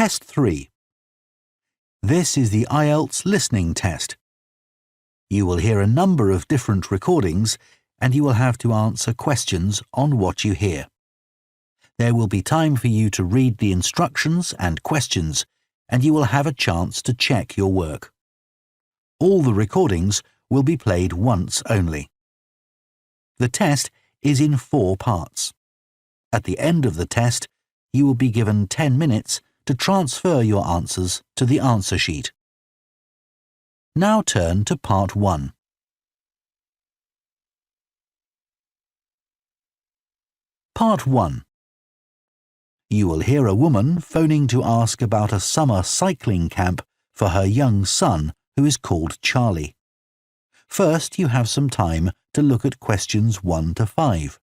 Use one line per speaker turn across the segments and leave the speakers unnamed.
Test 3. This is the IELTS listening test. You will hear a number of different recordings and you will have to answer questions on what you hear. There will be time for you to read the instructions and questions and you will have a chance to check your work. All the recordings will be played once only. The test is in 4 parts. At the end of the test, you will be given 10 minutes to transfer your answers to the answer sheet. Now turn to Part 1. Part 1. You will hear a woman phoning to ask about a summer cycling camp for her young son who is called Charlie. First, you have some time to look at questions 1 to 5.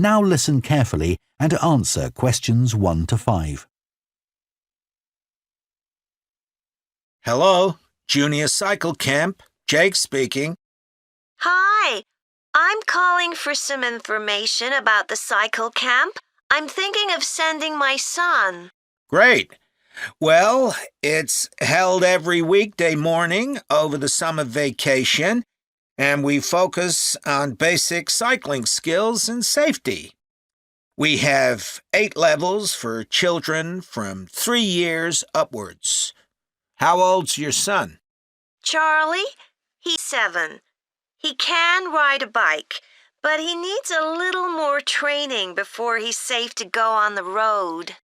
Now listen carefully and answer questions 1 to 5.
Hello, Junior Cycle Camp. Jake speaking.
Hi, I'm calling for some information about the cycle camp. I'm thinking of sending my son.
Great. Well, it's held every weekday morning over the summer vacation, and we focus on basic cycling skills and safety. We have 8 levels for children from 3 years upwards. How old's your son?
Charlie, he's 7. He can ride a bike, but he needs a little more training before he's safe to go on the road.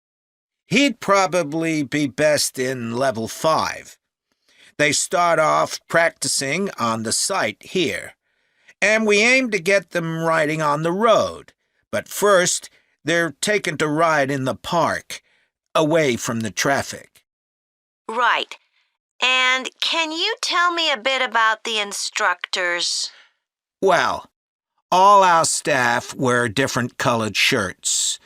He'd probably be best in level 5. They start off practicing on the site here, and we aim to get them riding on the road. But first, they're taken to ride in the park, away from the traffic.
Right. And can you tell me a bit about the instructors?
Well, all our staff wear different colored shirts.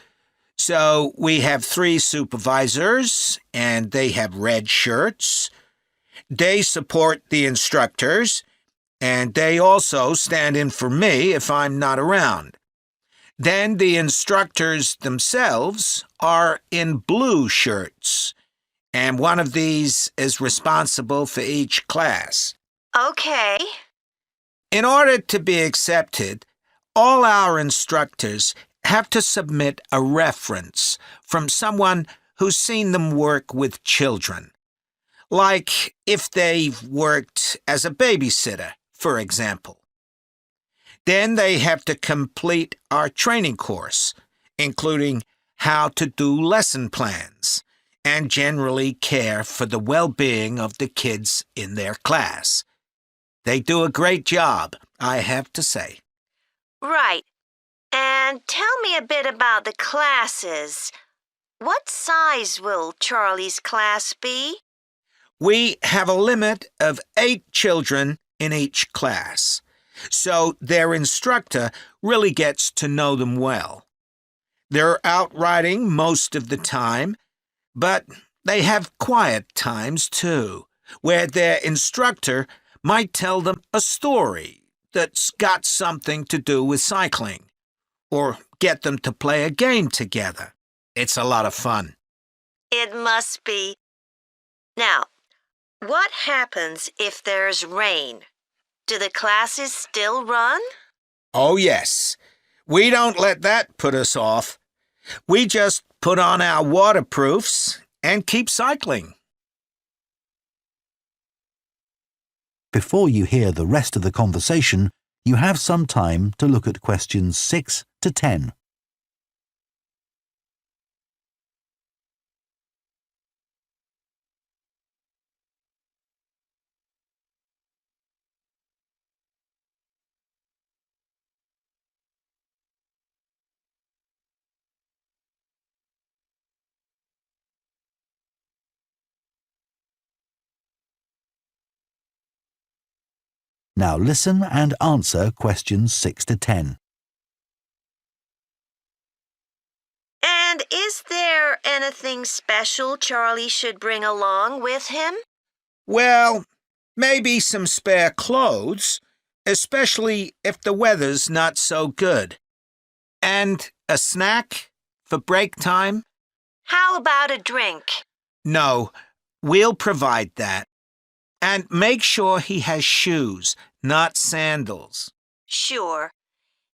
So we have 3 supervisors, and they have red shirts. They support the instructors, and they also stand in for me if I'm not around. Then the instructors themselves are in blue shirts, and one of these is responsible for each class.
Okay.
In order to be accepted, all our instructors have to submit a reference from someone who's seen them work with children. Like if they've worked as a babysitter, for example. Then they have to complete our training course, including how to do lesson plans and generally care for the well-being of the kids in their class. They do a great job, I have to say.
Right. And tell me a bit about the classes. What size will Charlie's class be?
We have a limit of 8 children in each class, so their instructor really gets to know them well. They're out riding most of the time, but they have quiet times too, where their instructor might tell them a story that's got something to do with cycling, or get them to play a game together. It's a lot of fun.
It must be. Now, what happens if there's rain? Do the classes still run?
Oh, yes. We don't let that put us off. We just put on our waterproofs and keep cycling.
Before you hear the rest of the conversation, you have some time to look at questions 6 to 10. Now listen and answer questions 6 to 10.
And is there anything special Charlie should bring along with him?
Well, maybe some spare clothes, especially if the weather's not so good. And a snack for break time?
How about a drink?
No, we'll provide that. And make sure he has shoes, not sandals.
Sure.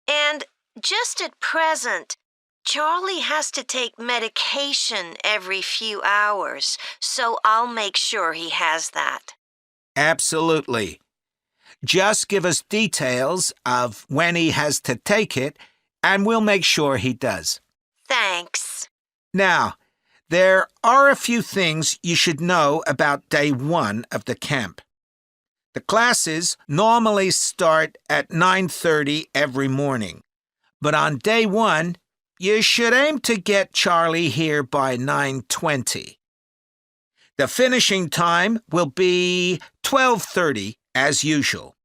And just at present, Charlie has to take medication every few hours, so I'll make sure he has that.
Absolutely. Just give us details of when he has to take it, and we'll make sure he does.
Thanks.
Now, there are a few things you should know about day 1 of the camp. The classes normally start at 9:30 every morning, but on day 1, you should aim to get Charlie here by 9:20. The finishing time will be 12:30 as usual.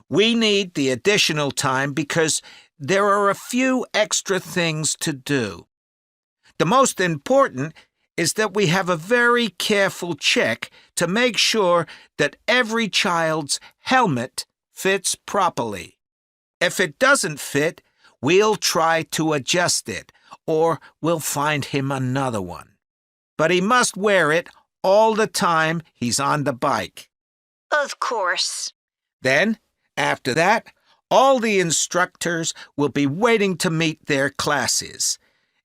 We need the additional time because there are a few extra things to do. The most important is that we have a very careful check to make sure that every child's helmet fits properly. If it doesn't fit, we'll try to adjust it, or we'll find him another one. But he must wear it all the time he's on the bike.
Of course.
Then, after that, all the instructors will be waiting to meet their classes,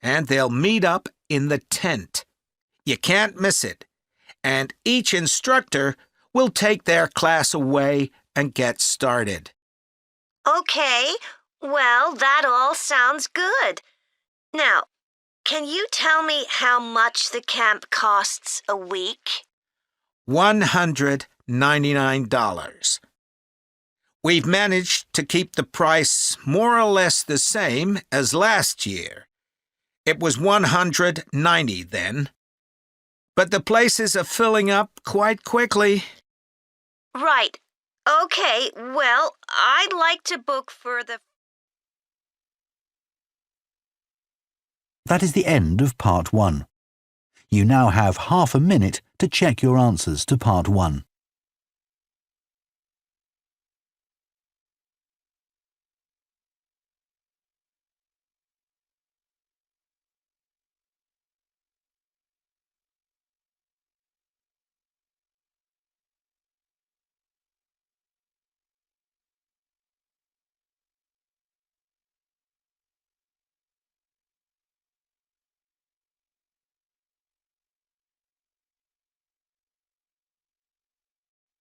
and they'll meet up in the tent. You can't miss it, and each instructor will take their class away and get started.
Okay, well, that all sounds good. Now, can you tell me how much the camp costs a week?
$199. We've managed to keep the price more or less the same as last year. It was $190 then. But the places are filling up quite quickly.
Right. Okay, well, I'd like to book for the...
That is the end of part 1. You now have half a minute to check your answers to part 1.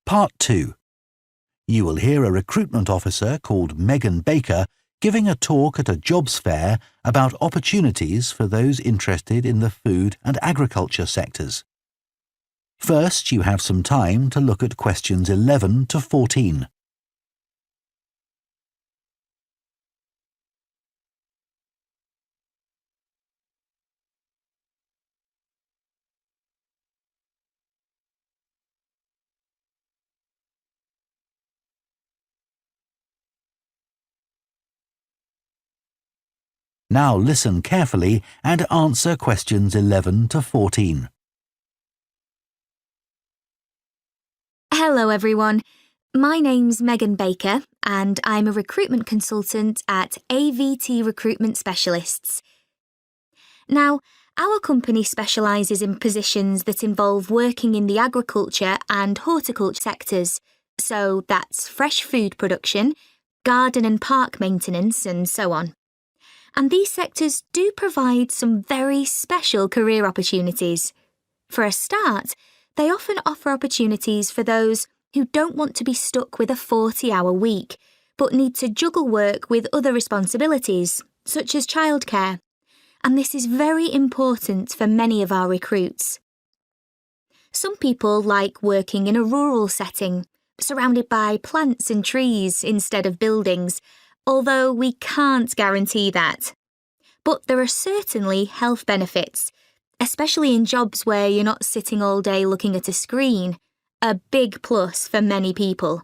Part 2. You will hear a recruitment officer called Megan Baker giving a talk at a jobs fair about opportunities for those interested in the food and agriculture sectors. First, you have some time to look at questions 11 to 14. Now listen carefully and answer questions 11 to 14.
Hello everyone, my name's Megan Baker and I'm a recruitment consultant at AVT Recruitment Specialists. Now, our company specialises in positions that involve working in the agriculture and horticulture sectors, so that's fresh food production, garden and park maintenance and so on. And these sectors do provide some very special career opportunities. For a start, they often offer opportunities for those who don't want to be stuck with a 40-hour week, but need to juggle work with other responsibilities, such as childcare. And this is very important for many of our recruits. Some people like working in a rural setting, surrounded by plants and trees instead of buildings, although we can't guarantee that. But there are certainly health benefits, especially in jobs where you're not sitting all day looking at a screen, a big plus for many people.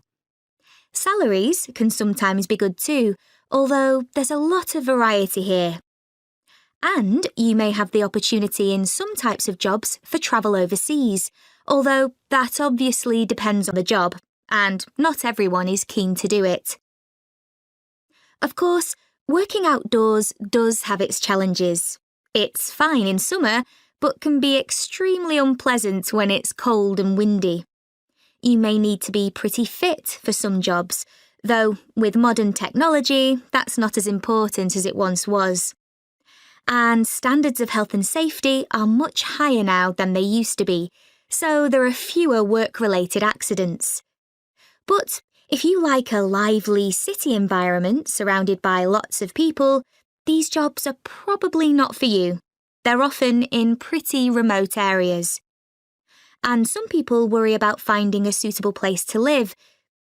Salaries can sometimes be good too, although there's a lot of variety here. And you may have the opportunity in some types of jobs for travel overseas, although that obviously depends on the job, and not everyone is keen to do it. Of course, working outdoors does have its challenges. It's fine in summer, but can be extremely unpleasant when it's cold and windy. You may need to be pretty fit for some jobs, though with modern technology, that's not as important as it once was. And standards of health and safety are much higher now than they used to be, so there are fewer work-related accidents. But if you like a lively city environment surrounded by lots of people, these jobs are probably not for you. They're often in pretty remote areas. And some people worry about finding a suitable place to live,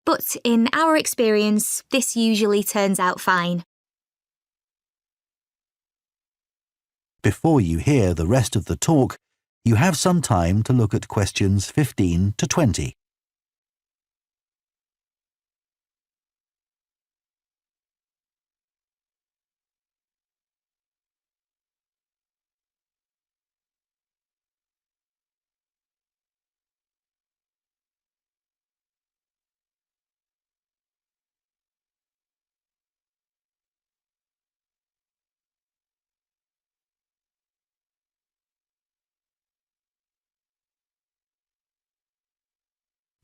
but in our experience, this usually turns out fine.
Before you hear the rest of the talk, you have some time to look at questions 15 to 20.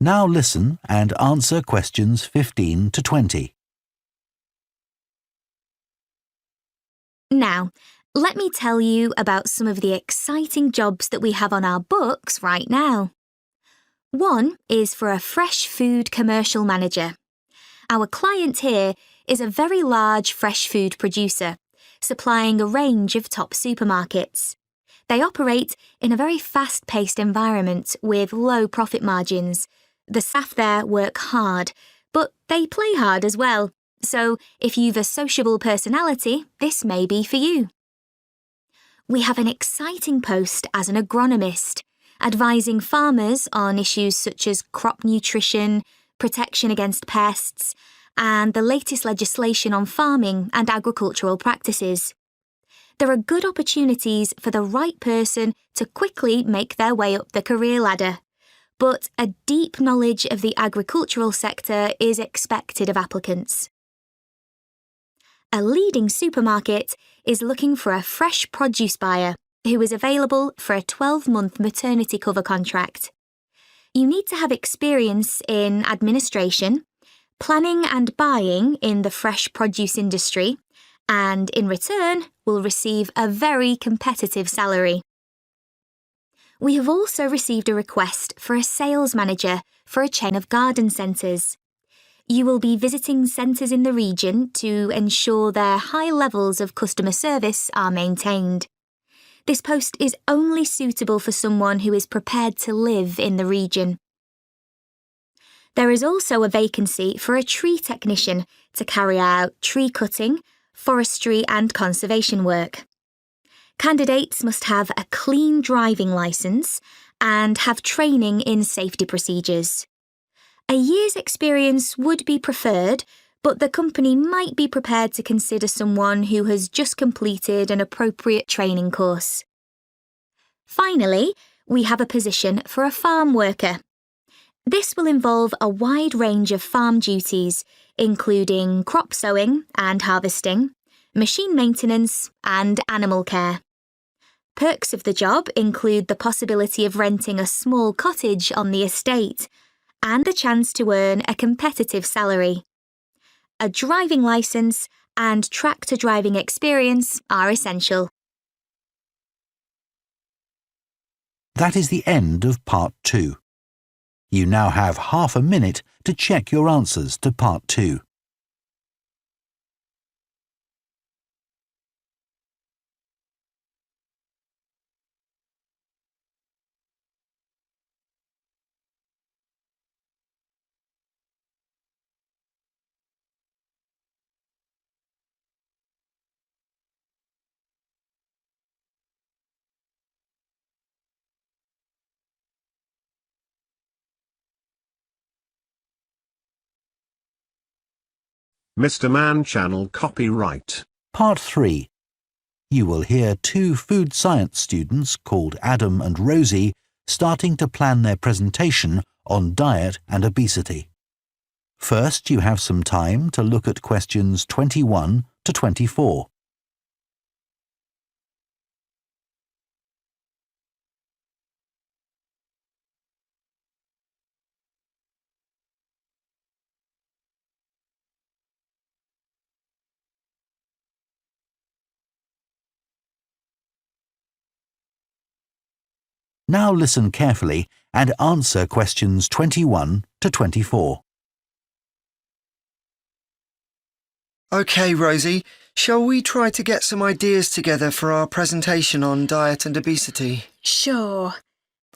Now listen and answer questions 15 to 20.
Now, let me tell you about some of the exciting jobs that we have on our books right now. One is for a fresh food commercial manager. Our client here is a very large fresh food producer, supplying a range of top supermarkets. They operate in a very fast-paced environment with low profit margins. The staff there work hard, but they play hard as well. So if you've a sociable personality, this may be for you. We have an exciting post as an agronomist, advising farmers on issues such as crop nutrition, protection against pests, and the latest legislation on farming and agricultural practices. There are good opportunities for the right person to quickly make their way up the career ladder, but a deep knowledge of the agricultural sector is expected of applicants. A leading supermarket is looking for a fresh produce buyer who is available for a 12-month maternity cover contract. You need to have experience in administration, planning and buying in the fresh produce industry, and in return will receive a very competitive salary. We have also received a request for a sales manager for a chain of garden centres. You will be visiting centres in the region to ensure their high levels of customer service are maintained. This post is only suitable for someone who is prepared to live in the region. There is also a vacancy for a tree technician to carry out tree cutting, forestry and conservation work. Candidates must have a clean driving licence and have training in safety procedures. A year's experience would be preferred, but the company might be prepared to consider someone who has just completed an appropriate training course. Finally, we have a position for a farm worker. This will involve a wide range of farm duties, including crop sowing and harvesting, machine maintenance, and animal care. Perks of the job include the possibility of renting a small cottage on the estate and the chance to earn a competitive salary. A driving licence and tractor driving experience are essential.
That is the end of Part 2. You now have half a minute to check your answers to Part 2.
Mr. Man Channel copyright.
Part 3. You will hear two food science students called Adam and Rosie starting to plan their presentation on diet and obesity. First, you have some time to look at questions 21 to 24. Now listen carefully and answer questions 21 to 24.
OK, Rosie, shall we try to get some ideas together for our presentation on diet and obesity?
Sure.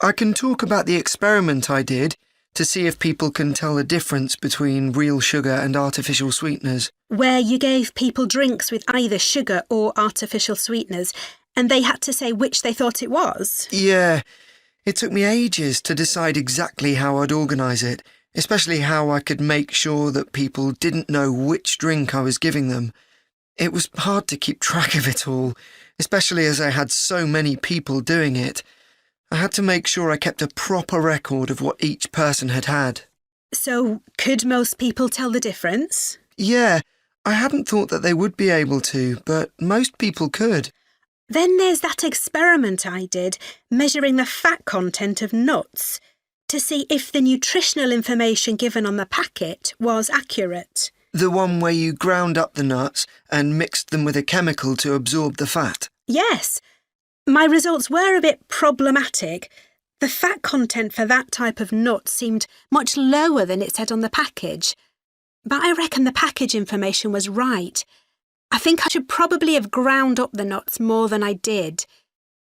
I can talk about the experiment I did to see if people can tell the difference between real sugar and artificial sweeteners.
Where you gave people drinks with either sugar or artificial sweeteners, and they had to say which they thought it was?
Yeah, it took me ages to decide exactly how I'd organise it, especially how I could make sure that people didn't know which drink I was giving them. It was hard to keep track of it all, especially as I had so many people doing it. I had to make sure I kept a proper record of what each person had had.
So, could most people tell the difference?
Yeah, I hadn't thought that they would be able to, but most people could.
Then there's that experiment I did, measuring the fat content of nuts, to see if the nutritional information given on the packet was accurate.
The one where you ground up the nuts and mixed them with a chemical to absorb the fat?
Yes. My results were a bit problematic. The fat content for that type of nut seemed much lower than it said on the package. But I reckon the package information was right. I think I should probably have ground up the nuts more than I did.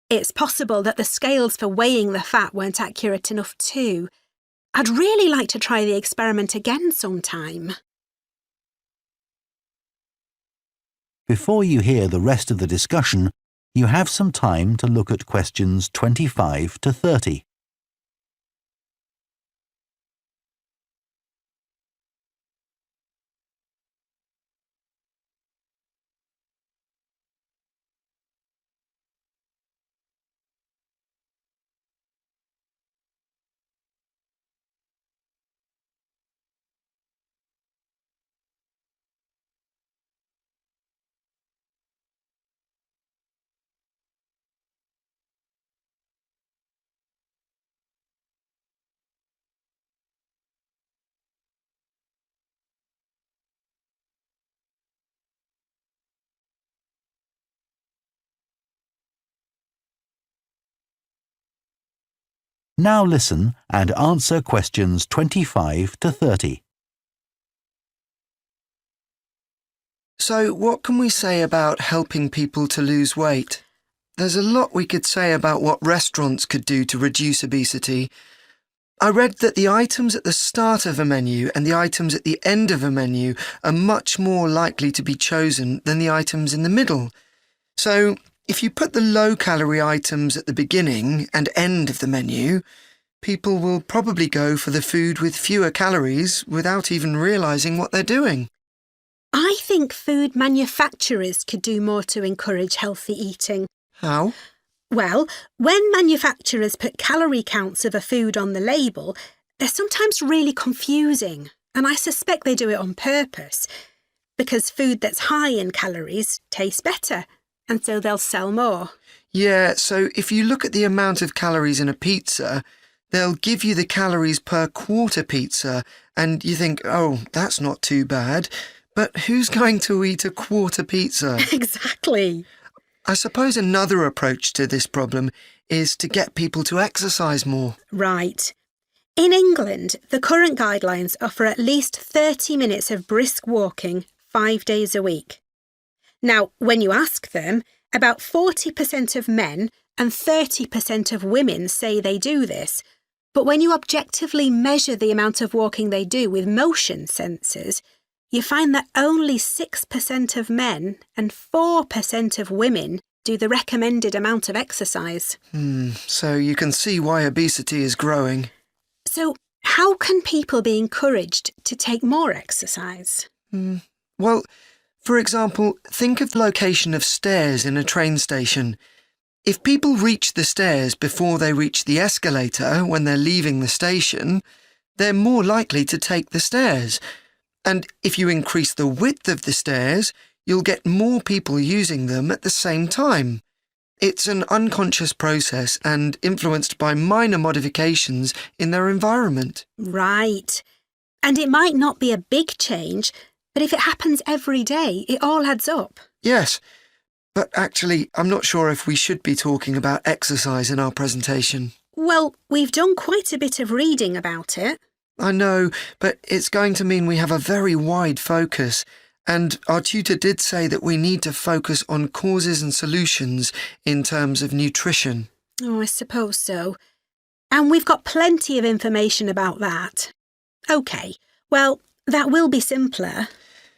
It's possible that the scales for weighing the fat weren't accurate enough too. I'd really like to try the experiment again sometime.
Before you hear the rest of the discussion, you have some time to look at questions 25 to 30. Now listen and answer questions 25 to 30.
So, what can we say about helping people to lose weight? There's a lot we could say about what restaurants could do to reduce obesity. I read that the items at the start of a menu and the items at the end of a menu are much more likely to be chosen than the items in the middle. So, if you put the low-calorie items at the beginning and end of the menu, people will probably go for the food with fewer calories without even realising what they're doing.
I think food manufacturers could do more to encourage healthy eating.
How?
Well, when manufacturers put calorie counts of a food on the label, they're sometimes really confusing, and I suspect they do it on purpose, because food that's high in calories tastes better, and so they'll sell more.
Yeah, so if you look at the amount of calories in a pizza, they'll give you the calories per quarter pizza, and you think, oh, that's not too bad. But who's going to eat a quarter pizza?
Exactly.
I suppose another approach to this problem is to get people to exercise more.
Right. In England, the current guidelines offer at least 30 minutes of brisk walking 5 days a week. Now, when you ask them, about 40% of men and 30% of women say they do this. But when you objectively measure the amount of walking they do with motion sensors, you find that only 6% of men and 4% of women do the recommended amount of exercise.
So you can see why obesity is growing.
So how can people be encouraged to take more exercise?
Well, for example, think of the location of stairs in a train station. If people reach the stairs before they reach the escalator when they're leaving the station, they're more likely to take the stairs. And if you increase the width of the stairs, you'll get more people using them at the same time. It's an unconscious process and influenced by minor modifications in their environment.
Right. And it might not be a big change, but if it happens every day, it all adds up.
Yes, but actually, I'm not sure if we should be talking about exercise in our presentation.
Well, we've done quite a bit of reading about it.
I know, but it's going to mean we have a very wide focus, and our tutor did say that we need to focus on causes and solutions in terms of nutrition.
Oh, I suppose so. And we've got plenty of information about that. OK, well, that will be simpler.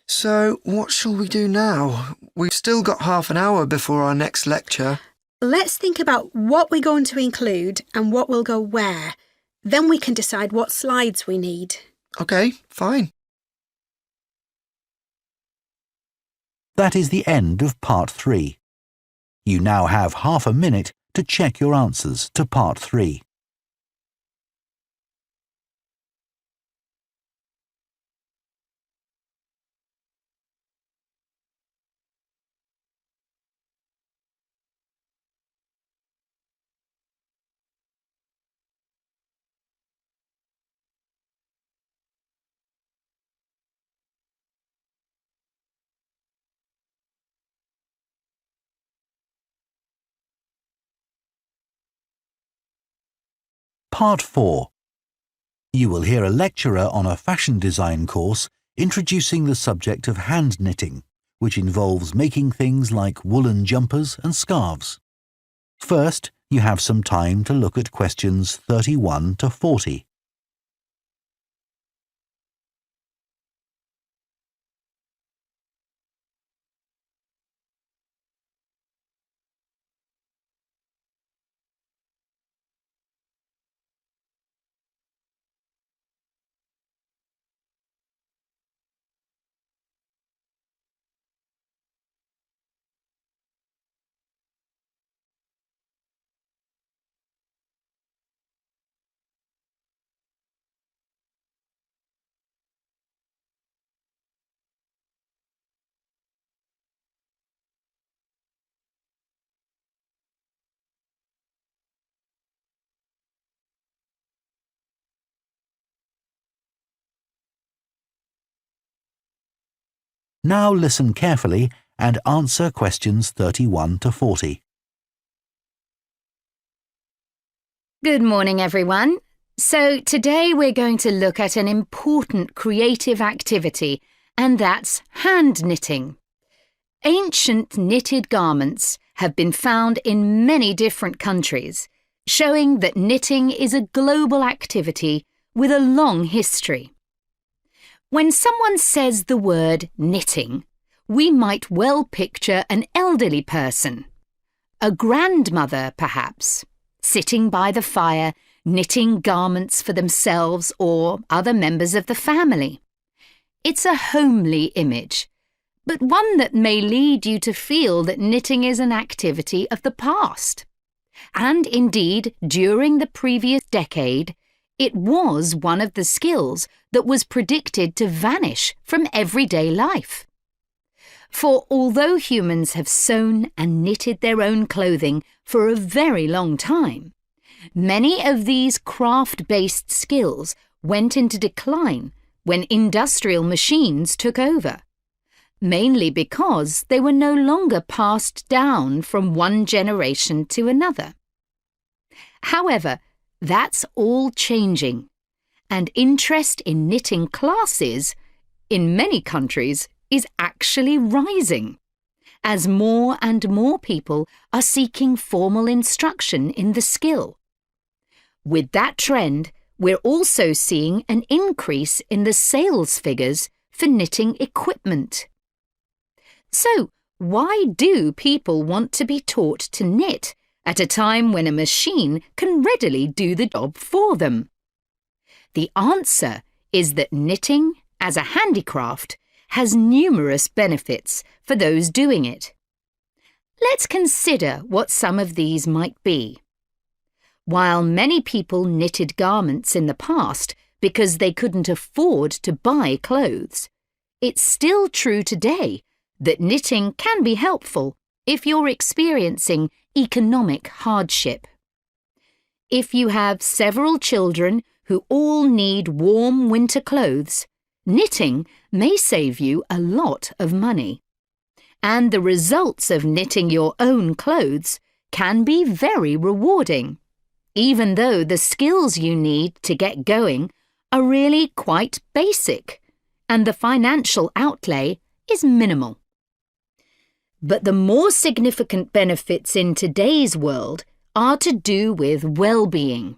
So, what shall we do now? We've still got half an hour before our next lecture.
Let's think about what we're going to include and what will go where. Then we can decide what slides we need.
OK, fine.
That is the end of Part 3. You now have half a minute to check your answers to Part 3. Part 4. You will hear a lecturer on a fashion design course introducing the subject of hand knitting, which involves making things like woolen jumpers and scarves. First, you have some time to look at questions 31 to 40. Now listen carefully and answer questions 31 to 40.
Good morning, everyone. So today we're going to look at an important creative activity, and that's hand knitting. Ancient knitted garments have been found in many different countries, showing that knitting is a global activity with a long history. When someone says the word knitting, we might well picture an elderly person, a grandmother perhaps, sitting by the fire knitting garments for themselves or other members of the family. It's a homely image, but one that may lead you to feel that knitting is an activity of the past. And indeed, during the previous decade, it was one of the skills that was predicted to vanish from everyday life. For although humans have sewn and knitted their own clothing for a very long time, many of these craft-based skills went into decline when industrial machines took over, mainly because they were no longer passed down from one generation to another. However, that's all changing, and interest in knitting classes, in many countries, is actually rising, as more and more people are seeking formal instruction in the skill. With that trend, we're also seeing an increase in the sales figures for knitting equipment. So, why do people want to be taught to knit at a time when a machine can readily do the job for them? The answer is that knitting, as a handicraft, has numerous benefits for those doing it. Let's consider what some of these might be. While many people knitted garments in the past because they couldn't afford to buy clothes, it's still true today that knitting can be helpful if you're experiencing economic hardship. If you have several children who all need warm winter clothes, knitting may save you a lot of money. And the results of knitting your own clothes can be very rewarding, even though the skills you need to get going are really quite basic, and the financial outlay is minimal. But the more significant benefits in today's world are to do with well-being.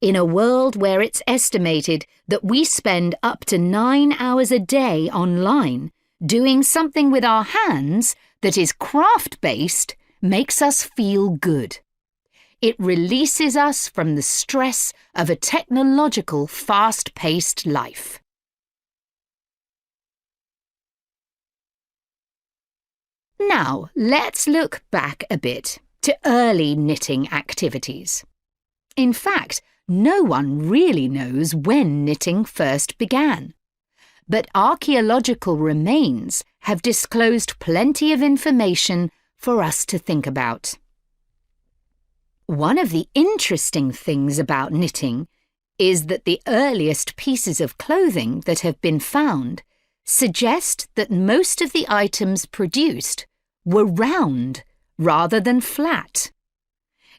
In a world where it's estimated that we spend up to 9 hours a day online, doing something with our hands that is craft-based makes us feel good. It releases us from the stress of a technological, fast-paced life. Now, let's look back a bit to early knitting activities. In fact, no one really knows when knitting first began. But archaeological remains have disclosed plenty of information for us to think about. One of the interesting things about knitting is that the earliest pieces of clothing that have been found suggest that most of the items produced were round rather than flat.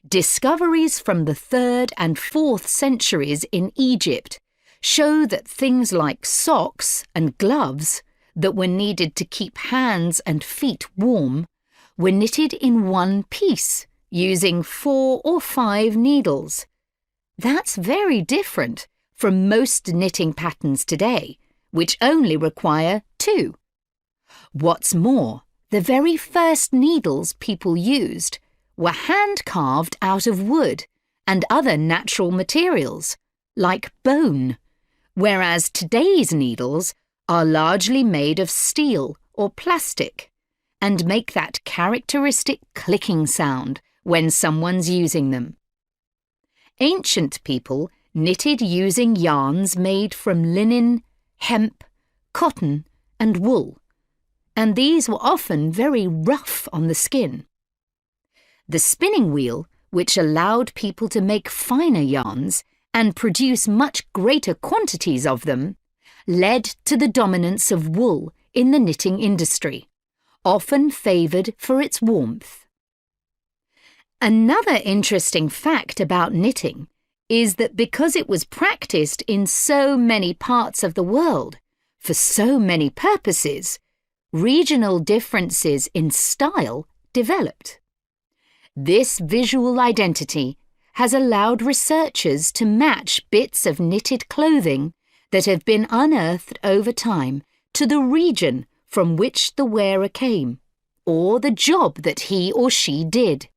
Discoveries from the 3rd and 4th centuries in Egypt show that things like socks and gloves that were needed to keep hands and feet warm were knitted in one piece using 4 or 5 needles. That's very different from most knitting patterns today, which only require 2. What's more, the very first needles people used were hand-carved out of wood and other natural materials, like bone, whereas today's needles are largely made of steel or plastic and make that characteristic clicking sound when someone's using them. Ancient people knitted using yarns made from linen, hemp, cotton and wool, and these were often very rough on the skin. The spinning wheel, which allowed people to make finer yarns and produce much greater quantities of them, led to the dominance of wool in the knitting industry, often favoured for its warmth. Another interesting fact about knitting is that because it was practised in so many parts of the world, for so many purposes, regional differences in style developed. This visual identity has allowed researchers to match bits of knitted clothing that have been unearthed over time to the region from which the wearer came, or the job that he or she did.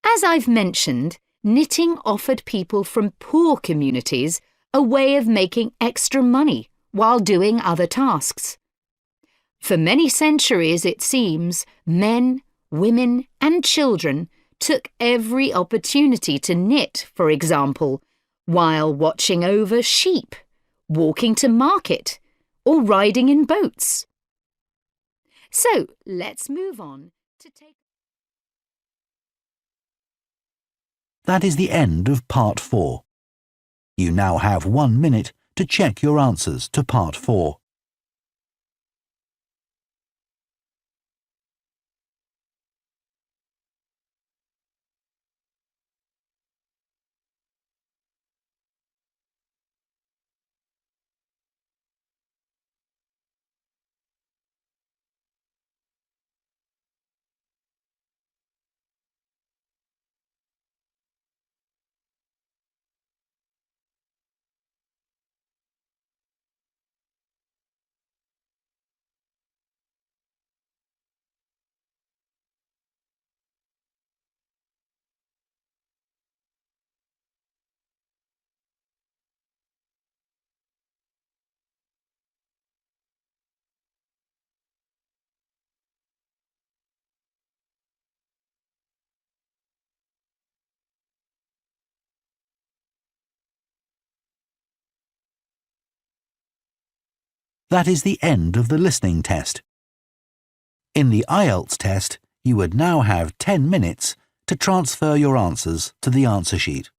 As I've mentioned, knitting offered people from poor communities a way of making extra money while doing other tasks. For many centuries, it seems, men, women and children took every opportunity to knit, for example, while watching over sheep, walking to market, or riding in boats. So, let's move on to take...
That is the end of Part 4. You now have 1 minute to check your answers to Part 4. That is the end of the listening test. In the IELTS test, you would now have 10 minutes to transfer your answers to the answer sheet.